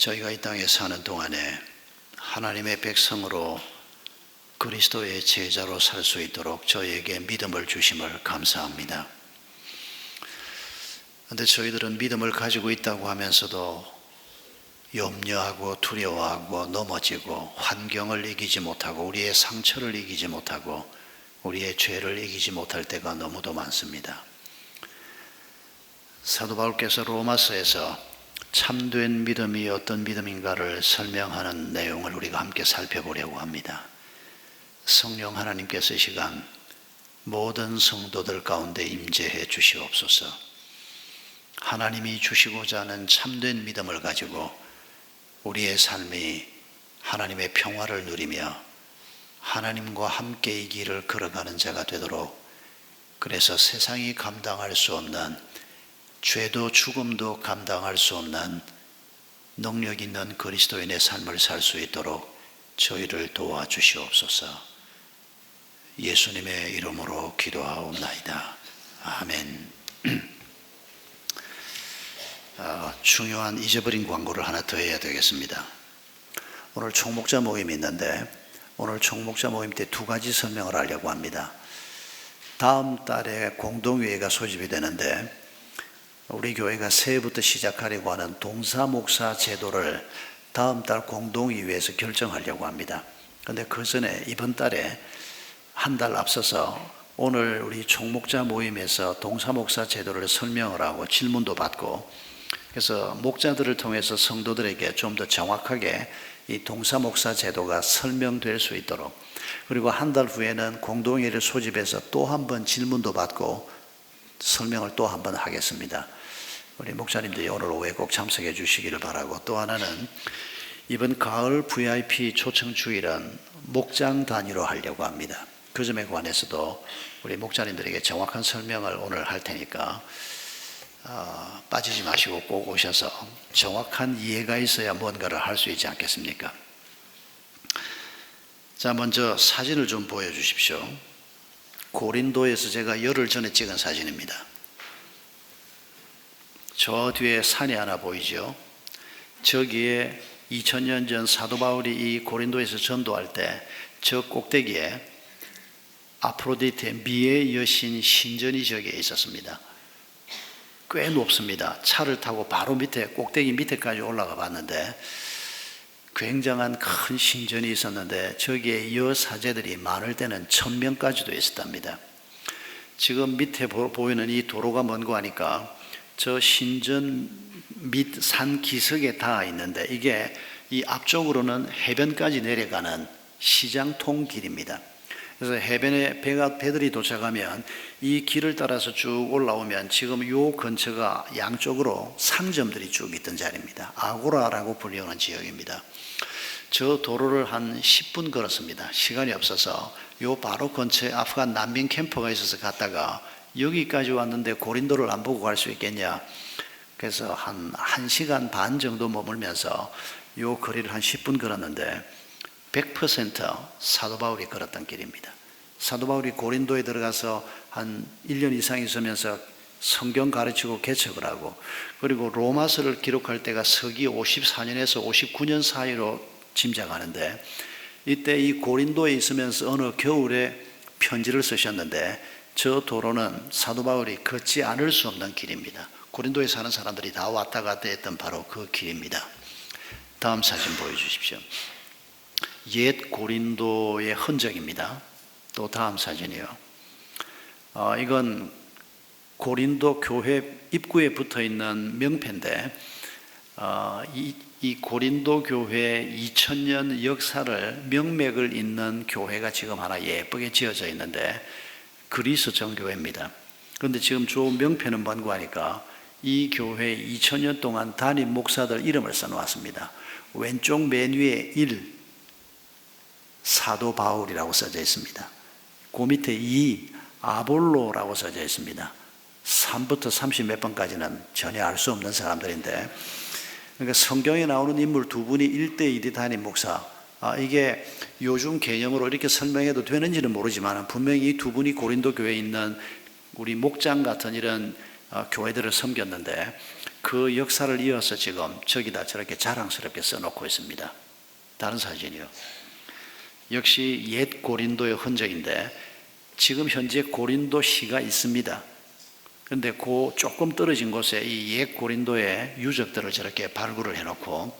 저희가 이 땅에 사는 동안에 하나님의 백성으로 그리스도의 제자로 살 수 있도록 저희에게 믿음을 주심을 감사합니다. 그런데 저희들은 믿음을 가지고 있다고 하면서도 염려하고 두려워하고 넘어지고 환경을 이기지 못하고 우리의 상처를 이기지 못하고 우리의 죄를 이기지 못할 때가 너무도 많습니다. 사도 바울께서 로마서에서 참된 믿음이 어떤 믿음인가를 설명하는 내용을 우리가 함께 살펴보려고 합니다. 성령 하나님께서 이 시간 모든 성도들 가운데 임재해 주시옵소서. 하나님이 주시고자 하는 참된 믿음을 가지고 우리의 삶이 하나님의 평화를 누리며 하나님과 함께 이 길을 걸어가는 자가 되도록, 그래서 세상이 감당할 수 없는, 죄도 죽음도 감당할 수 없는 능력 있는 그리스도인의 삶을 살 수 있도록 저희를 도와주시옵소서. 예수님의 이름으로 기도하옵나이다. 아멘. 중요한 잊어버린 광고를 하나 더 해야 되겠습니다. 오늘 총목자 모임이 있는데 오늘 총목자 모임 때 두 가지 설명을 하려고 합니다. 다음 달에 공동회의가 소집이 되는데 우리 교회가 새해부터 시작하려고 하는 동사목사 제도를 다음 달 공동회의에서 결정하려고 합니다. 그런데 그 전에 이번 달에 한 달 앞서서 오늘 우리 총목자 모임에서 동사목사 제도를 설명을 하고 질문도 받고, 그래서 목자들을 통해서 성도들에게 좀 더 정확하게 이 동사목사 제도가 설명될 수 있도록, 그리고 한 달 후에는 공동회의를 소집해서 또 한 번 질문도 받고 설명을 또 한 번 하겠습니다. 우리 목사님들이 오늘 오후에 꼭 참석해 주시기를 바라고, 또 하나는 이번 가을 VIP 초청 주일은 목장 단위로 하려고 합니다. 그 점에 관해서도 우리 목사님들에게 정확한 설명을 오늘 할 테니까 빠지지 마시고 꼭 오셔서 정확한 이해가 있어야 뭔가를 할 수 있지 않겠습니까? 자, 먼저 사진을 좀 보여주십시오. 고린도에서 제가 열흘 전에 찍은 사진입니다. 저 뒤에 산이 하나 보이죠? 저기에 2000년 전 사도 바울이 이 고린도에서 전도할 때 저 꼭대기에 아프로디테 미의 여신 신전이 저기에 있었습니다. 꽤 높습니다. 차를 타고 바로 밑에 꼭대기 밑에까지 올라가 봤는데 굉장한 큰 신전이 있었는데 저기에 여사제들이 많을 때는 1000명까지도 있었답니다. 지금 밑에 보이는 이 도로가 뭔고 하니까 저 신전 밑 산 기슭에 닿아 있는데 이게 이 앞쪽으로는 해변까지 내려가는 시장통 길입니다. 그래서 해변에 배들이 도착하면 이 길을 따라서 쭉 올라오면 지금 요 근처가 양쪽으로 상점들이 쭉 있던 자리입니다. 아고라라고 불리는 지역입니다. 저 도로를 한 10분 걸었습니다. 시간이 없어서 요 바로 근처에 아프간 난민 캠프가 있어서 갔다가 여기까지 왔는데 고린도를 안 보고 갈 수 있겠냐, 그래서 한 1시간 반 정도 머물면서 요 거리를 한 10분 걸었는데 100% 사도 바울이 걸었던 길입니다. 사도 바울이 고린도에 들어가서 한 1년 이상 있으면서 성경 가르치고 개척을 하고, 그리고 로마서를 기록할 때가 서기 54년에서 59년 사이로 짐작하는데, 이때 이 고린도에 있으면서 어느 겨울에 편지를 쓰셨는데 저 도로는 사도 바울이 걷지 않을 수 없는 길입니다. 고린도에 사는 사람들이 다 왔다 갔다 했던 바로 그 길입니다. 다음 사진 보여주십시오. 옛 고린도의 흔적입니다. 또 다음 사진이요. 이건 고린도 교회 입구에 붙어 있는 명패인데 이 고린도 교회 2000년 역사를 명맥을 잇는 교회가 지금 하나 예쁘게 지어져 있는데 그리스 정교회입니다. 그런데 지금 저 명패는 뭔고 하니까 이 교회 2000년 동안 담임 목사들 이름을 써놓았습니다. 왼쪽 맨 위에 1 사도 바울이라고 써져 있습니다. 그 밑에 2 아볼로라고 써져 있습니다. 3부터 30 몇 번까지는 전혀 알 수 없는 사람들인데, 그러니까 성경에 나오는 인물 두 분이 1대1이 담임 목사, 이게 요즘 개념으로 이렇게 설명해도 되는지는 모르지만 분명히 이 두 분이 고린도 교회에 있는 우리 목장 같은 이런 교회들을 섬겼는데 그 역사를 이어서 지금 저기다 저렇게 자랑스럽게 써놓고 있습니다. 다른 사진이요. 역시 옛 고린도의 흔적인데 지금 현재 고린도시가 있습니다. 그런데 그 조금 떨어진 곳에 이 옛 고린도의 유적들을 저렇게 발굴을 해놓고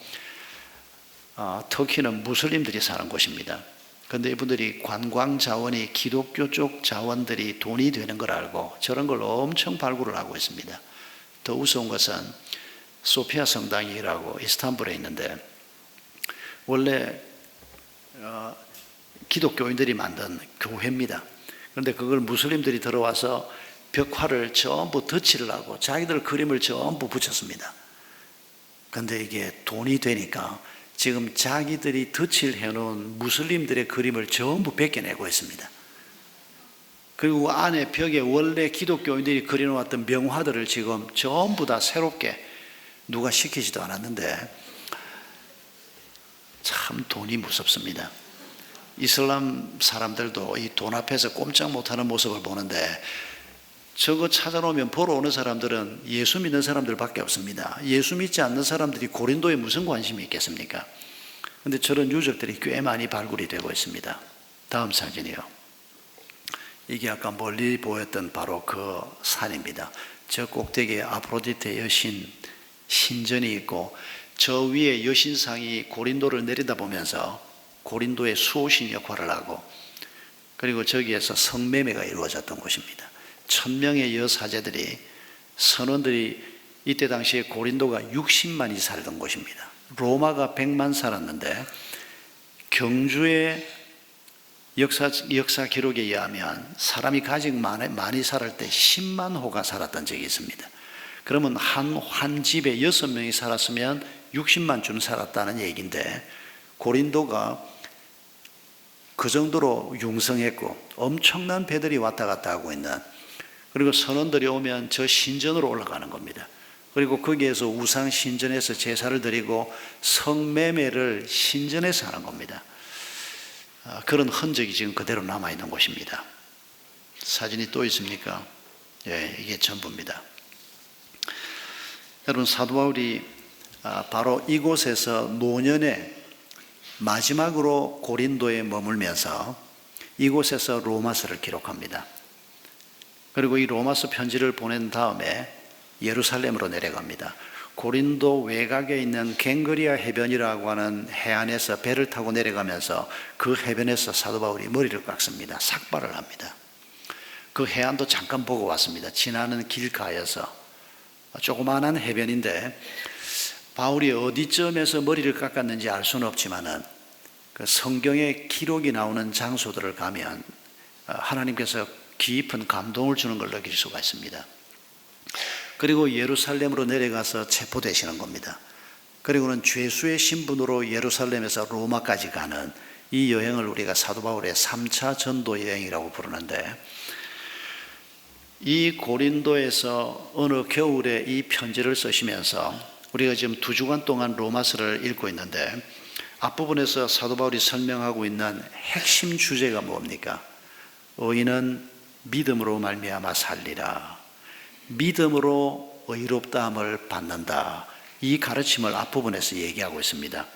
터키는 무슬림들이 사는 곳입니다. 그런데 이분들이 관광 자원이 기독교 쪽 자원들이 돈이 되는 걸 알고 저런 걸 엄청 발굴을 하고 있습니다. 더 우스운 것은 소피아 성당이라고 이스탄불에 있는데 원래 기독교인들이 만든 교회입니다. 그런데 그걸 무슬림들이 들어와서 벽화를 전부 덧칠을 하고 자기들 그림을 전부 붙였습니다. 그런데 이게 돈이 되니까 지금 자기들이 덧칠해 놓은 무슬림들의 그림을 전부 벗겨내고 있습니다. 그리고 안에 벽에 원래 기독교인들이 그려놓았던 명화들을 지금 전부 다 새롭게 누가 시키지도 않았는데 참 돈이 무섭습니다. 이슬람 사람들도 이 돈 앞에서 꼼짝 못하는 모습을 보는데 저거 찾아놓으면 보러 오는 사람들은 예수 믿는 사람들밖에 없습니다. 예수 믿지 않는 사람들이 고린도에 무슨 관심이 있겠습니까? 그런데 저런 유적들이 꽤 많이 발굴이 되고 있습니다. 다음 사진이요. 이게 아까 멀리 보였던 바로 그 산입니다. 저 꼭대기에 아프로디테 여신 신전이 있고 저 위에 여신상이 고린도를 내려다보면서 고린도의 수호신 역할을 하고 그리고 저기에서 성매매가 이루어졌던 곳입니다. 1000명의 여사제들이 선원들이 이때 당시에 고린도가 60만이 살던 곳입니다. 로마가 100만 살았는데 경주의 역사 기록에 의하면 사람이 가장 많이 살을 때 10만 호가 살았던 적이 있습니다. 그러면 한 집에 6명이 살았으면 60만쯤 살았다는 얘기인데 고린도가 그 정도로 융성했고 엄청난 배들이 왔다 갔다 하고 있는 그리고 선원들이 오면 저 신전으로 올라가는 겁니다. 그리고 거기에서 우상 신전에서 제사를 드리고 성매매를 신전에서 하는 겁니다. 그런 흔적이 지금 그대로 남아있는 곳입니다. 사진이 또 있습니까? 예, 이게 전부입니다. 여러분 사도 바울이 바로 이곳에서 노년에 마지막으로 고린도에 머물면서 이곳에서 로마서를 기록합니다. 그리고 이 로마서 편지를 보낸 다음에 예루살렘으로 내려갑니다. 고린도 외곽에 있는 갱그리아 해변이라고 하는 해안에서 배를 타고 내려가면서 그 해변에서 사도 바울이 머리를 깎습니다. 삭발을 합니다. 그 해안도 잠깐 보고 왔습니다. 지나는 길가에서 조그마한 해변인데 바울이 어디쯤에서 머리를 깎았는지 알 수는 없지만은 그 성경에 기록이 나오는 장소들을 가면 하나님께서 깊은 감동을 주는 걸 느낄 수가 있습니다. 그리고 예루살렘으로 내려가서 체포되시는 겁니다. 그리고는 죄수의 신분으로 예루살렘에서 로마까지 가는 이 여행을 우리가 사도 바울의 3차 전도 여행이라고 부르는데 이 고린도에서 어느 겨울에 이 편지를 쓰시면서 우리가 지금 2주간 동안 로마서를 읽고 있는데 앞부분에서 사도 바울이 설명하고 있는 핵심 주제가 뭡니까? 의인은 믿음으로 말미암아 살리라. 믿음으로 의롭다함을 받는다. 이 가르침을 앞부분에서 얘기하고 있습니다.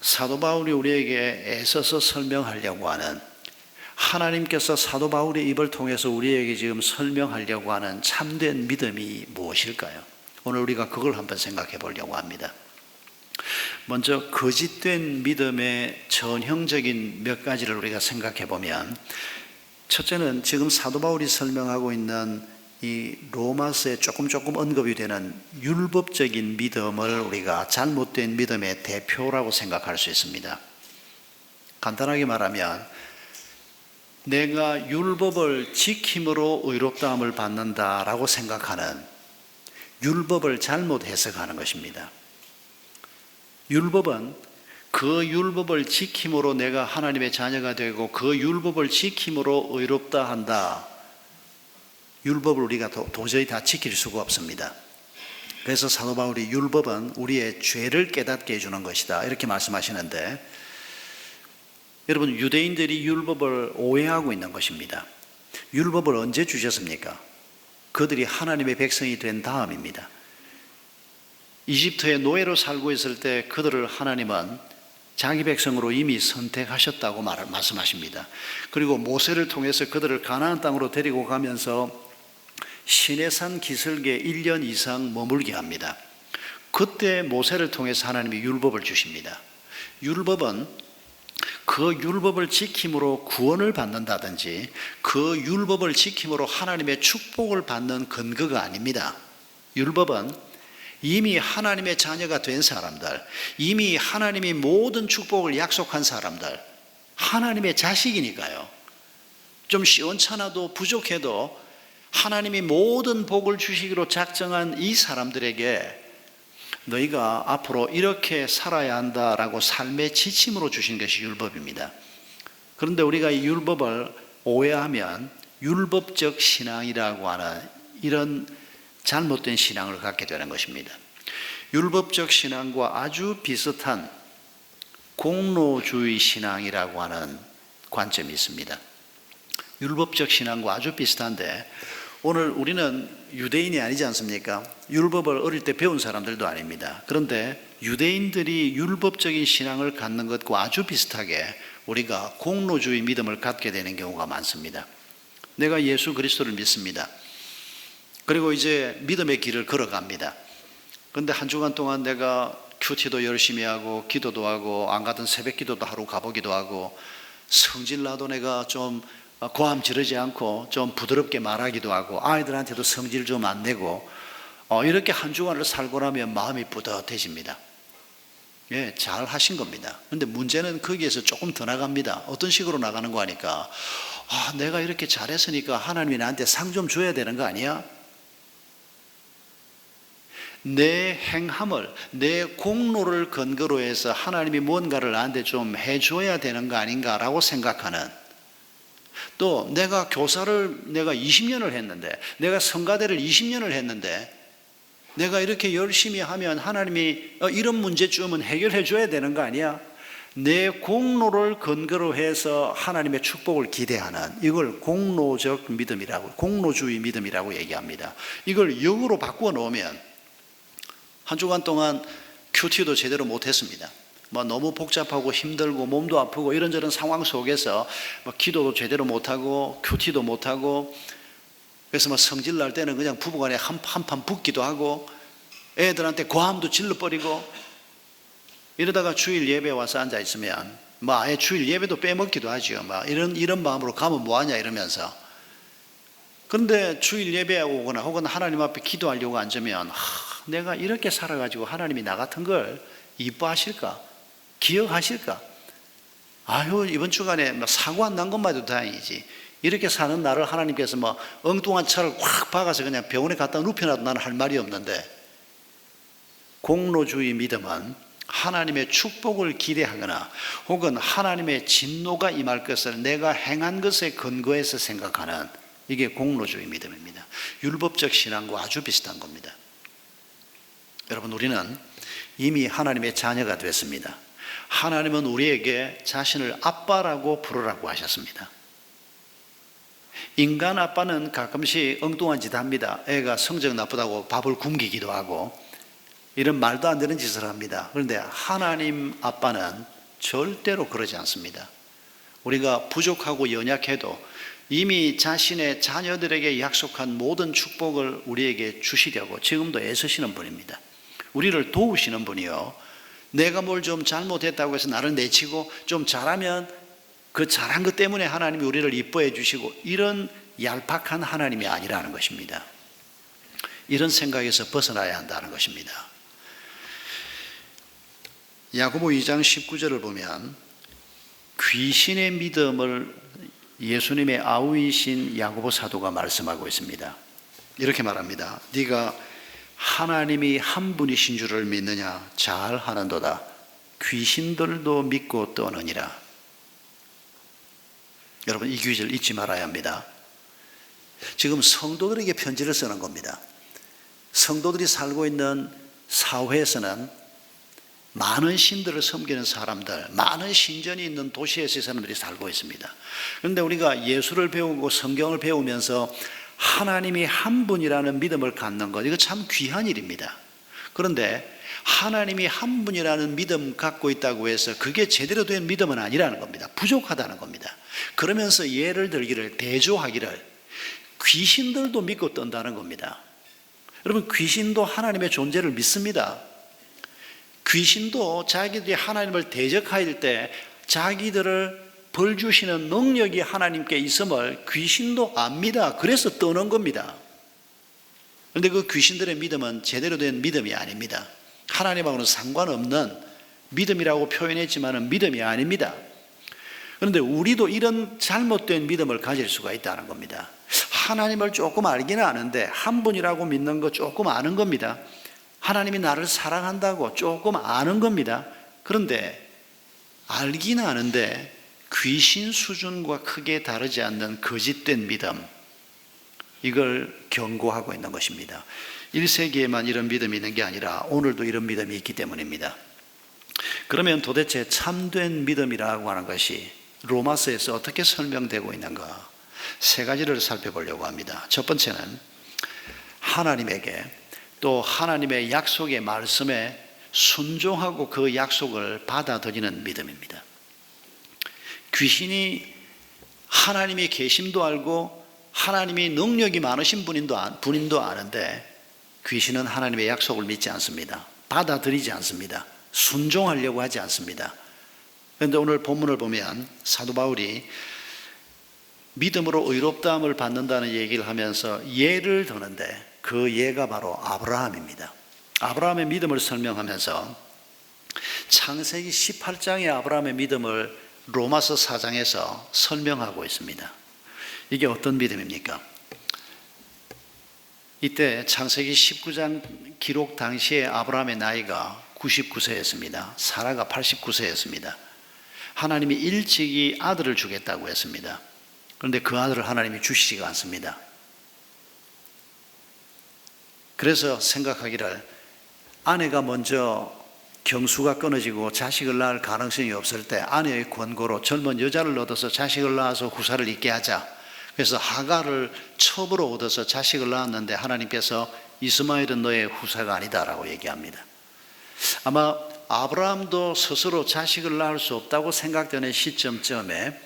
사도 바울이 우리에게 애써서 설명하려고 하는 하나님께서 사도 바울의 입을 통해서 우리에게 지금 설명하려고 하는 참된 믿음이 무엇일까요? 오늘 우리가 그걸 한번 생각해 보려고 합니다. 먼저 거짓된 믿음의 전형적인 몇 가지를 우리가 생각해 보면 첫째는 지금 사도 바울이 설명하고 있는 이 로마서에 조금 언급이 되는 율법적인 믿음을 우리가 잘못된 믿음의 대표라고 생각할 수 있습니다. 간단하게 말하면 내가 율법을 지킴으로 의롭다함을 받는다라고 생각하는 율법을 잘못 해석하는 것입니다. 율법은 그 율법을 지킴으로 내가 하나님의 자녀가 되고 그 율법을 지킴으로 의롭다 한다. 율법을 우리가 도저히 다 지킬 수가 없습니다. 그래서 사도 바울이 율법은 우리의 죄를 깨닫게 해주는 것이다 이렇게 말씀하시는데 여러분 유대인들이 율법을 오해하고 있는 것입니다. 율법을 언제 주셨습니까? 그들이 하나님의 백성이 된 다음입니다. 이집트의 노예로 살고 있을 때 그들을 하나님은 자기 백성으로 이미 선택하셨다고 말씀하십니다. 그리고 모세를 통해서 그들을 가나안 땅으로 데리고 가면서 시내산 기슭에 1년 이상 머물게 합니다. 그때 모세를 통해서 하나님이 율법을 주십니다. 율법은 그 율법을 지킴으로 구원을 받는다든지 그 율법을 지킴으로 하나님의 축복을 받는 근거가 아닙니다. 율법은 이미 하나님의 자녀가 된 사람들, 이미 하나님이 모든 축복을 약속한 사람들, 하나님의 자식이니까요. 좀 시원찮아도 부족해도 하나님이 모든 복을 주시기로 작정한 이 사람들에게 너희가 앞으로 이렇게 살아야 한다라고 삶의 지침으로 주신 것이 율법입니다. 그런데 우리가 이 율법을 오해하면 율법적 신앙이라고 하는 이런 잘못된 신앙을 갖게 되는 것입니다. 율법적 신앙과 아주 비슷한 공로주의 신앙이라고 하는 관점이 있습니다. 율법적 신앙과 아주 비슷한데 오늘 우리는 유대인이 아니지 않습니까? 율법을 어릴 때 배운 사람들도 아닙니다. 그런데 유대인들이 율법적인 신앙을 갖는 것과 아주 비슷하게 우리가 공로주의 믿음을 갖게 되는 경우가 많습니다. 내가 예수 그리스도를 믿습니다. 그리고 이제 믿음의 길을 걸어갑니다. 그런데 한 주간 동안 내가 큐티도 열심히 하고 기도도 하고 안 가던 새벽 기도도 하루 가보기도 하고 성질 나도 내가 좀 고함 지르지 않고 좀 부드럽게 말하기도 하고 아이들한테도 성질 좀 안 내고 이렇게 한 주간을 살고 나면 마음이 뿌듯해집니다. 예, 잘 하신 겁니다. 그런데 문제는 거기에서 조금 더 나갑니다. 어떤 식으로 나가는 거 하니까 내가 이렇게 잘했으니까 하나님이 나한테 상 좀 줘야 되는 거 아니야? 내 행함을, 내 공로를 근거로 해서 하나님이 뭔가를 나한테 좀 해줘야 되는 거 아닌가라고 생각하는, 또 내가 교사를 내가 20년을 했는데, 내가 성가대를 20년을 했는데 내가 이렇게 열심히 하면 하나님이 이런 문제쯤은 해결해 줘야 되는 거 아니야? 내 공로를 근거로 해서 하나님의 축복을 기대하는, 이걸 공로적 믿음이라고, 공로주의 믿음이라고 얘기합니다. 이걸 역으로 바꾸어 놓으면 한 주간 동안 큐티도 제대로 못했습니다. 너무 복잡하고 힘들고 몸도 아프고 이런저런 상황 속에서 기도도 제대로 못하고 큐티도 못하고, 그래서 성질 날 때는 그냥 부부간에 한판 붙기도 하고 애들한테 고함도 질러버리고 이러다가 주일 예배 와서 앉아 있으면 아예 주일 예배도 빼먹기도 하죠. 이런 마음으로 가면 뭐하냐 이러면서. 그런데 주일 예배하고 오거나 혹은 하나님 앞에 기도하려고 앉으면 내가 이렇게 살아가지고 하나님이 나 같은 걸 이뻐하실까? 기억하실까? 이번 주간에 사고 안 난 것만 해도 다행이지. 이렇게 사는 나를 하나님께서 엉뚱한 차를 확 박아서 그냥 병원에 갖다 눕혀놔도 나는 할 말이 없는데, 공로주의 믿음은 하나님의 축복을 기대하거나 혹은 하나님의 진노가 임할 것을 내가 행한 것에 근거해서 생각하는, 이게 공로주의 믿음입니다. 율법적 신앙과 아주 비슷한 겁니다. 여러분, 우리는 이미 하나님의 자녀가 됐습니다. 하나님은 우리에게 자신을 아빠라고 부르라고 하셨습니다. 인간 아빠는 가끔씩 엉뚱한 짓 합니다. 애가 성적 나쁘다고 밥을 굶기기도 하고 이런 말도 안 되는 짓을 합니다. 그런데 하나님 아빠는 절대로 그러지 않습니다. 우리가 부족하고 연약해도 이미 자신의 자녀들에게 약속한 모든 축복을 우리에게 주시려고 지금도 애쓰시는 분입니다. 우리를 도우시는 분이요, 내가 뭘 좀 잘못했다고 해서 나를 내치고 좀 잘하면 그 잘한 것 때문에 하나님이 우리를 이뻐해 주시고 이런 얄팍한 하나님이 아니라는 것입니다. 이런 생각에서 벗어나야 한다는 것입니다. 야고보 2장 19절을 보면 귀신의 믿음을 예수님의 아우이신 야고보 사도가 말씀하고 있습니다. 이렇게 말합니다. 네가 하나님이 한 분이신 줄을 믿느냐? 잘하는도다. 귀신들도 믿고 떠느니라. 여러분, 이 구절 잊지 말아야 합니다. 지금 성도들에게 편지를 쓰는 겁니다. 성도들이 살고 있는 사회에서는 많은 신들을 섬기는 사람들, 많은 신전이 있는 도시에서 사람들이 살고 있습니다. 그런데 우리가 예수를 배우고 성경을 배우면서 하나님이 한 분이라는 믿음을 갖는 것, 이거 참 귀한 일입니다. 그런데 하나님이 한 분이라는 믿음 갖고 있다고 해서 그게 제대로 된 믿음은 아니라는 겁니다. 부족하다는 겁니다. 그러면서 예를 들기를, 대조하기를 귀신들도 믿고 떤다는 겁니다. 여러분, 귀신도 하나님의 존재를 믿습니다. 귀신도 자기들이 하나님을 대적할 때 자기들을 벌 주시는 능력이 하나님께 있음을 귀신도 압니다. 그래서 떠는 겁니다. 그런데 그 귀신들의 믿음은 제대로 된 믿음이 아닙니다. 하나님하고는 상관없는 믿음이라고 표현했지만 믿음이 아닙니다. 그런데 우리도 이런 잘못된 믿음을 가질 수가 있다는 겁니다. 하나님을 조금 알기는 아는데, 한 분이라고 믿는 거 조금 아는 겁니다. 하나님이 나를 사랑한다고 조금 아는 겁니다. 그런데 알기는 아는데 귀신 수준과 크게 다르지 않는 거짓된 믿음, 이걸 경고하고 있는 것입니다. 1세기에만 이런 믿음이 있는 게 아니라 오늘도 이런 믿음이 있기 때문입니다. 그러면 도대체 참된 믿음이라고 하는 것이 로마서에서 어떻게 설명되고 있는가, 세 가지를 살펴보려고 합니다. 첫 번째는 하나님에게, 또 하나님의 약속의 말씀에 순종하고 그 약속을 받아들이는 믿음입니다. 귀신이 하나님의 계심도 알고 하나님이 능력이 많으신 분인도 아는데, 귀신은 하나님의 약속을 믿지 않습니다. 받아들이지 않습니다. 순종하려고 하지 않습니다. 그런데 오늘 본문을 보면 사도 바울이 믿음으로 의롭다함을 받는다는 얘기를 하면서 예를 드는데, 그 예가 바로 아브라함입니다. 아브라함의 믿음을 설명하면서 창세기 18장의 아브라함의 믿음을 로마서 4장에서 설명하고 있습니다. 이게 어떤 믿음입니까? 이때 창세기 19장 기록 당시에 아브라함의 나이가 99세였습니다. 사라가 89세였습니다. 하나님이 일찍이 아들을 주겠다고 했습니다. 그런데 그 아들을 하나님이 주시지가 않습니다. 그래서 생각하기를, 아내가 먼저 경수가 끊어지고 자식을 낳을 가능성이 없을 때 아내의 권고로 젊은 여자를 얻어서 자식을 낳아서 후사를 잇게 하자. 그래서 하갈을 첩으로 얻어서 자식을 낳았는데 하나님께서 이스마엘은 너의 후사가 아니다라고 얘기합니다. 아마 아브라함도 스스로 자식을 낳을 수 없다고 생각되는 시점쯤에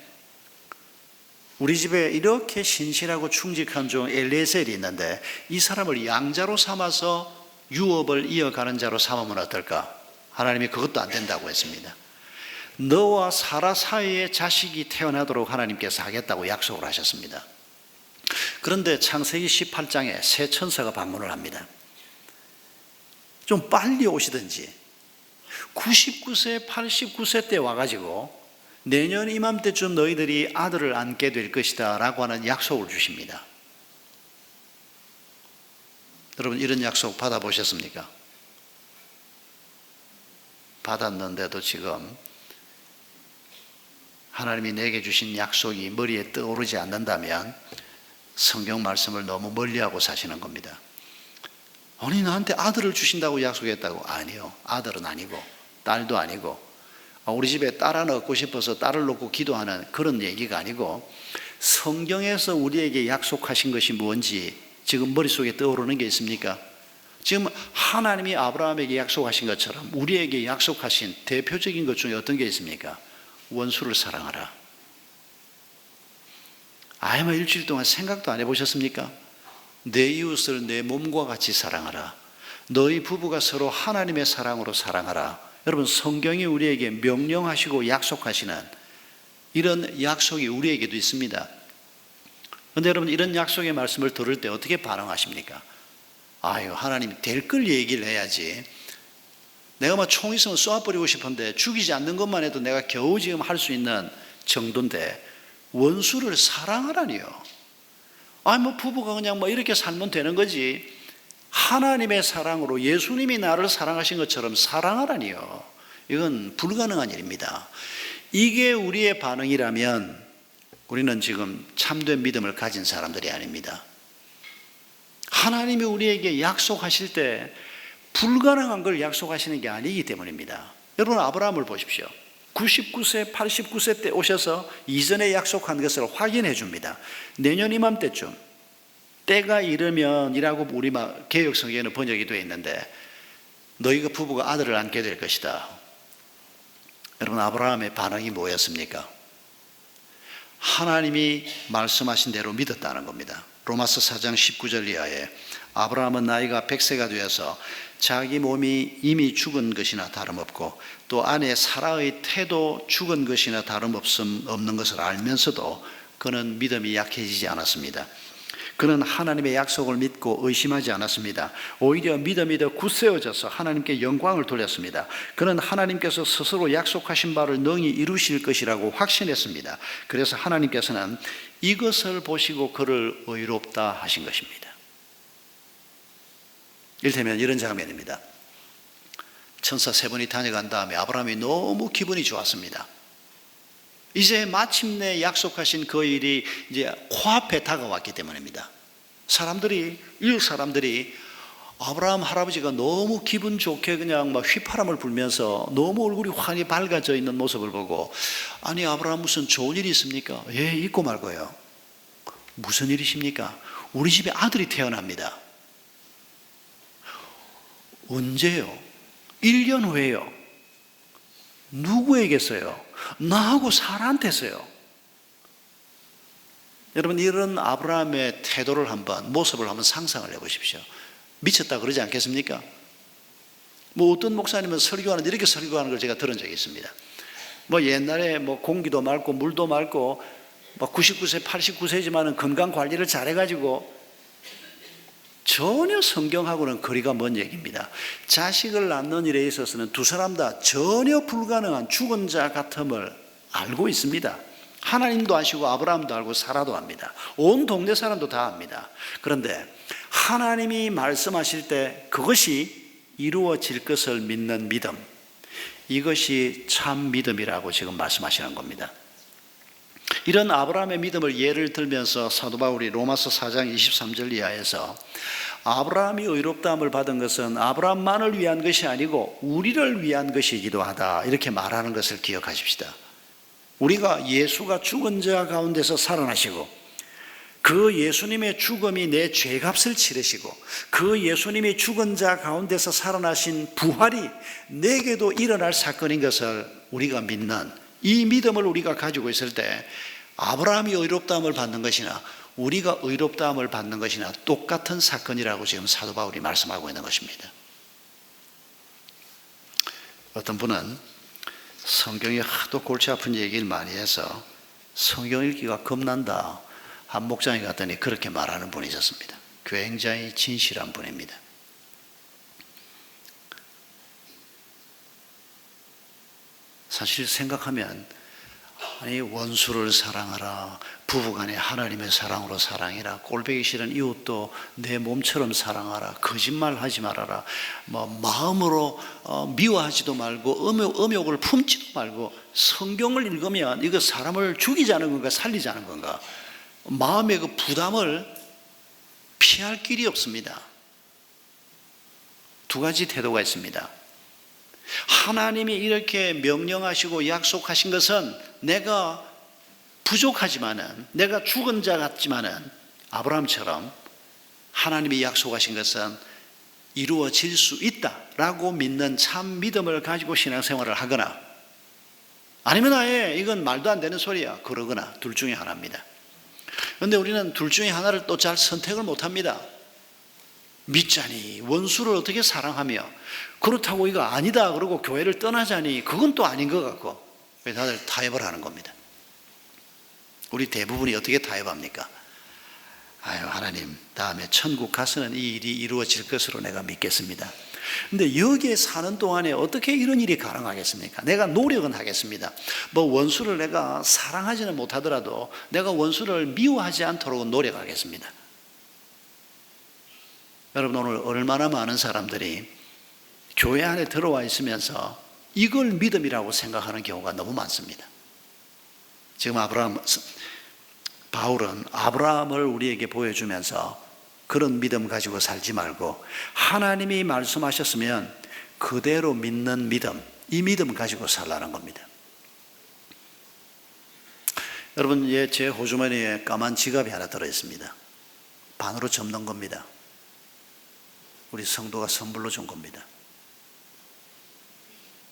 우리 집에 이렇게 신실하고 충직한 종 엘리에셀이 있는데 이 사람을 양자로 삼아서 유업을 이어가는 자로 삼으면 어떨까? 하나님이 그것도 안 된다고 했습니다. 너와 사라 사이에 자식이 태어나도록 하나님께서 하겠다고 약속을 하셨습니다. 그런데 창세기 18장에 새 천사가 방문을 합니다. 좀 빨리 오시든지 99세, 89세 때 와가지고 내년 이맘때쯤 너희들이 아들을 안게 될 것이다 라고 하는 약속을 주십니다. 여러분, 이런 약속 받아보셨습니까? 받았는데도 지금 하나님이 내게 주신 약속이 머리에 떠오르지 않는다면 성경 말씀을 너무 멀리하고 사시는 겁니다. 아니, 나한테 아들을 주신다고 약속했다고. 아니요, 아들은 아니고 딸도 아니고, 우리 집에 딸 하나 얻고 싶어서 딸을 놓고 기도하는 그런 얘기가 아니고, 성경에서 우리에게 약속하신 것이 뭔지 지금 머릿속에 떠오르는 게 있습니까? 지금 하나님이 아브라함에게 약속하신 것처럼 우리에게 약속하신 대표적인 것 중에 어떤 게 있습니까? 원수를 사랑하라. 아마 일주일 동안 생각도 안 해보셨습니까? 내 이웃을 내 몸과 같이 사랑하라. 너희 부부가 서로 하나님의 사랑으로 사랑하라. 여러분, 성경이 우리에게 명령하시고 약속하시는 이런 약속이 우리에게도 있습니다. 그런데 여러분, 이런 약속의 말씀을 들을 때 어떻게 반응하십니까? 아유, 하나님 될 걸 얘기를 해야지. 내가 막 총 있으면 쏘아버리고 싶은데 죽이지 않는 것만 해도 내가 겨우 지금 할 수 있는 정도인데 원수를 사랑하라니요. 아니, 뭐 부부가 그냥 뭐 이렇게 살면 되는 거지. 하나님의 사랑으로 예수님이 나를 사랑하신 것처럼 사랑하라니요. 이건 불가능한 일입니다. 이게 우리의 반응이라면 우리는 지금 참된 믿음을 가진 사람들이 아닙니다. 하나님이 우리에게 약속하실 때 불가능한 걸 약속하시는 게 아니기 때문입니다. 여러분, 아브라함을 보십시오. 99세, 89세 때 오셔서 이전에 약속한 것을 확인해 줍니다. 내년 이맘때쯤 때가 이르면이라고 우리 개역 성경에는 번역이 되어 있는데 너희가 부부가 아들을 안게 될 것이다. 여러분, 아브라함의 반응이 뭐였습니까? 하나님이 말씀하신 대로 믿었다는 겁니다. 로마서 4장 19절 이하에 아브라함은 나이가 100세가 되어서 자기 몸이 이미 죽은 것이나 다름없고 또 아내 사라의 태도 죽은 것이나 다름없는 것을 알면서도 그는 믿음이 약해지지 않았습니다. 그는 하나님의 약속을 믿고 의심하지 않았습니다. 오히려 믿음이 더 굳세어져서 하나님께 영광을 돌렸습니다. 그는 하나님께서 스스로 약속하신 바를 능히 이루실 것이라고 확신했습니다. 그래서 하나님께서는 이것을 보시고 그를 의롭다 하신 것입니다. 이를테면 이런 장면입니다. 천사 세 분이 다녀간 다음에 아브라함이 너무 기분이 좋았습니다. 이제 마침내 약속하신 그 일이 이제 코앞에 다가왔기 때문입니다. 이웃 사람들이 아브라함 할아버지가 너무 기분 좋게 그냥 막 휘파람을 불면서 너무 얼굴이 환히 밝아져 있는 모습을 보고, 아니 아브라함 무슨 좋은 일이 있습니까? 예, 있고 말고요. 무슨 일이십니까? 우리 집에 아들이 태어납니다. 언제요? 1년 후에요. 누구에게서요? 나하고 사라한테서요. 여러분, 이런 아브라함의 태도를 모습을 한번 상상을 해보십시오. 미쳤다 그러지 않겠습니까? 어떤 목사님은 설교하는데 이렇게 설교하는 걸 제가 들은 적이 있습니다. 옛날에 공기도 맑고 물도 맑고 99세 89세지만은 건강 관리를 잘해가지고 전혀 성경하고는 거리가 먼 얘기입니다. 자식을 낳는 일에 있어서는 두 사람 다 전혀 불가능한 죽은 자 같음을 알고 있습니다. 하나님도 아시고 아브라함도 알고 사라도 압니다. 온 동네 사람도 다 압니다. 그런데 하나님이 말씀하실 때 그것이 이루어질 것을 믿는 믿음, 이것이 참 믿음이라고 지금 말씀하시는 겁니다. 이런 아브라함의 믿음을 예를 들면서 사도 바울이 로마서 4장 23절 이하에서 아브라함이 의롭다함을 받은 것은 아브라함만을 위한 것이 아니고 우리를 위한 것이기도 하다, 이렇게 말하는 것을 기억하십시다. 우리가 예수가 죽은 자 가운데서 살아나시고 그 예수님의 죽음이 내 죄값을 치르시고 그 예수님이 죽은 자 가운데서 살아나신 부활이 내게도 일어날 사건인 것을 우리가 믿는 이 믿음을 우리가 가지고 있을 때 아브라함이 의롭다함을 받는 것이나 우리가 의롭다함을 받는 것이나 똑같은 사건이라고 지금 사도 바울이 말씀하고 있는 것입니다. 어떤 분은 성경이 하도 골치 아픈 얘기를 많이 해서 성경 읽기가 겁난다, 한 목장에 갔더니 그렇게 말하는 분이 있었습니다. 굉장히 진실한 분입니다. 사실 생각하면 원수를 사랑하라, 부부간에 하나님의 사랑으로 사랑해라, 꼴보기 싫은 이웃도 내 몸처럼 사랑하라, 거짓말하지 말아라, 마음으로 미워하지도 말고 음욕을 품지도 말고, 성경을 읽으면 이거 사람을 죽이자는 건가 살리자는 건가, 마음의 그 부담을 피할 길이 없습니다. 두 가지 태도가 있습니다. 하나님이 이렇게 명령하시고 약속하신 것은 내가 부족하지만은, 내가 죽은 자 같지만은 아브라함처럼 하나님이 약속하신 것은 이루어질 수 있다라고 믿는 참 믿음을 가지고 신앙생활을 하거나, 아니면 아예 이건 말도 안 되는 소리야 그러거나, 둘 중에 하나입니다. 그런데 우리는 둘 중에 하나를 또 잘 선택을 못합니다. 믿자니 원수를 어떻게 사랑하며, 그렇다고 이거 아니다 그러고 교회를 떠나자니 그건 또 아닌 것 같고, 다들 타협을 하는 겁니다. 우리 대부분이 어떻게 타협합니까? 하나님, 다음에 천국 가서는 이 일이 이루어질 것으로 내가 믿겠습니다. 근데 여기에 사는 동안에 어떻게 이런 일이 가능하겠습니까? 내가 노력은 하겠습니다. 원수를 내가 사랑하지는 못하더라도 내가 원수를 미워하지 않도록 노력하겠습니다. 여러분, 오늘 얼마나 많은 사람들이 교회 안에 들어와 있으면서 이걸 믿음이라고 생각하는 경우가 너무 많습니다. 지금 바울은 아브라함을 우리에게 보여주면서 그런 믿음 가지고 살지 말고 하나님이 말씀하셨으면 그대로 믿는 믿음, 이 믿음 가지고 살라는 겁니다. 여러분, 제 호주머니에 까만 지갑이 하나 들어있습니다. 반으로 접는 겁니다. 우리 성도가 선물로 준 겁니다.